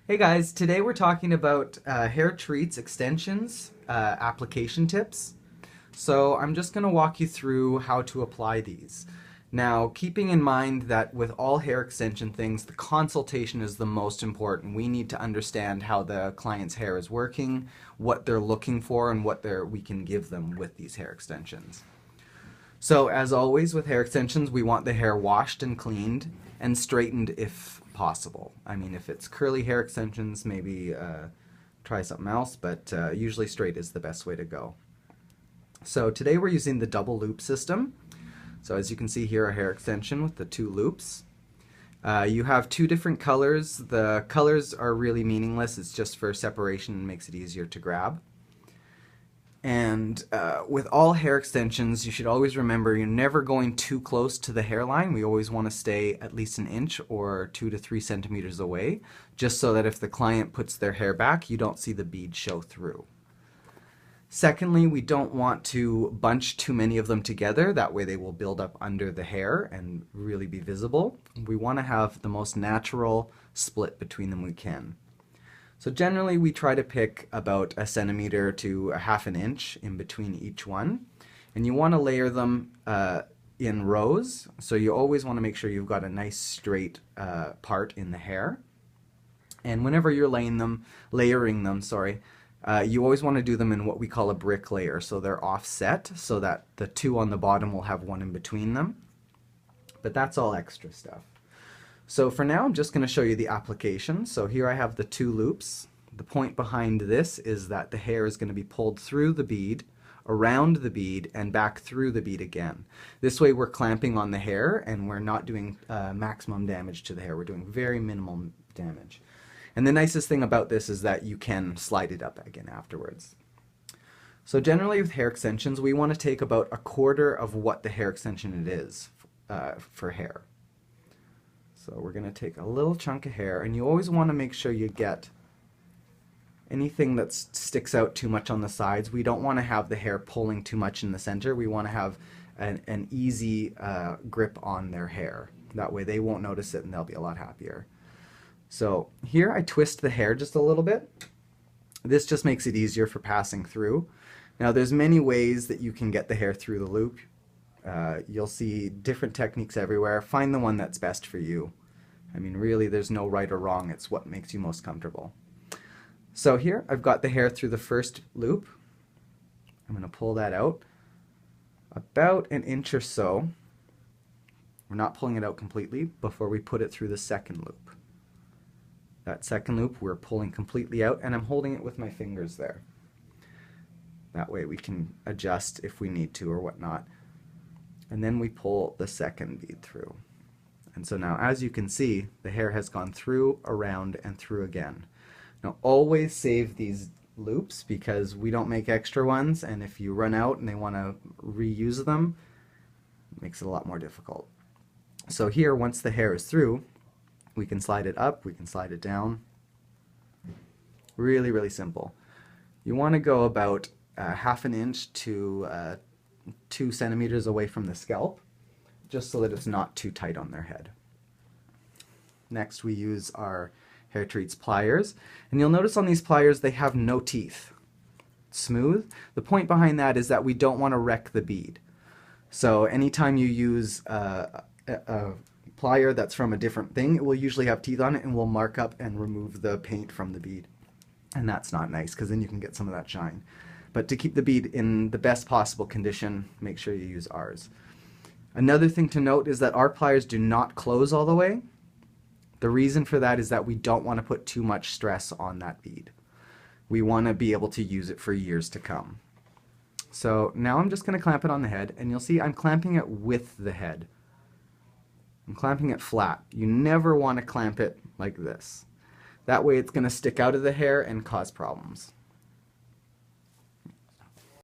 Hey guys, today we're talking about hair treats, extensions, application tips. So I'm just going to walk you through how to apply these. Now, keeping in mind that with all hair extension things, the consultation is the most important. We need to understand how the client's hair is working, what they're looking for, and what we can give them with these hair extensions. So as always with hair extensions, we want the hair washed and cleaned and straightened if possible. I mean, if it's curly hair extensions, maybe try something else, but usually straight is the best way to go. So today we're using the double loop system. So as you can see here, a hair extension with the two loops. You have two different colors. The colors are really meaningless. It's just for separation and makes it easier to grab. And with all hair extensions, you should always remember you're never going too close to the hairline. We always want to stay at least an inch or 2 to 3 centimeters away, just so that if the client puts their hair back, you don't see the bead show through. Secondly, we don't want to bunch too many of them together. That way they will build up under the hair and really be visible. We want to have the most natural split between them we can. So generally we try to pick about 1 centimeter to 1/2 inch in between each one. And you want to layer them in rows. So you always want to make sure you've got a nice straight part in the hair. And whenever you're layering them, you always want to do them in what we call a brick layer. So they're offset so that the two on the bottom will have one in between them. But that's all extra stuff. So for now, I'm just going to show you the application. So here I have the two loops. The point behind this is that the hair is going to be pulled through the bead, around the bead, and back through the bead again. This way we're clamping on the hair and we're not doing maximum damage to the hair. We're doing very minimal damage. And the nicest thing about this is that you can slide it up again afterwards. So generally with hair extensions, we want to take about 1/4 of what the hair extension it is for hair. So we're going to take a little chunk of hair, and you always want to make sure you get anything that sticks out too much on the sides. We don't want to have the hair pulling too much in the center. We want to have an easy grip on their hair. That way they won't notice it and they'll be a lot happier. So here I twist the hair just a little bit. This just makes it easier for passing through. Now there's many ways that you can get the hair through the loop. You'll see different techniques everywhere. Find the one that's best for you. I mean, really, there's no right or wrong. It's what makes you most comfortable. So here, I've got the hair through the first loop. I'm going to pull that out about 1 inch or so. We're not pulling it out completely before we put it through the second loop. That second loop, we're pulling completely out, and I'm holding it with my fingers there. That way we can adjust if we need to or whatnot. And then we pull the second bead through. And so now, as you can see, the hair has gone through, around, and through again. Now always save these loops because we don't make extra ones, and if you run out and they want to reuse them, it makes it a lot more difficult. So here, once the hair is through, we can slide it up, we can slide it down. Really, really simple. You want to go about 1/2 inch to 2 centimeters away from the scalp, just so that it's not too tight on their head. Next we use our hair treats pliers, and you'll notice on these pliers they have no teeth. Smooth. The point behind that is that we don't want to wreck the bead. So anytime you use a plier that's from a different thing, it will usually have teeth on it and will mark up and remove the paint from the bead. And that's not nice because then you can get some of that shine. But to keep the bead in the best possible condition, make sure you use ours. Another thing to note is that our pliers do not close all the way. The reason for that is that we don't want to put too much stress on that bead. We want to be able to use it for years to come. So now I'm just going to clamp it on the head, and you'll see I'm clamping it with the head. I'm clamping it flat. You never want to clamp it like this. That way it's going to stick out of the hair and cause problems.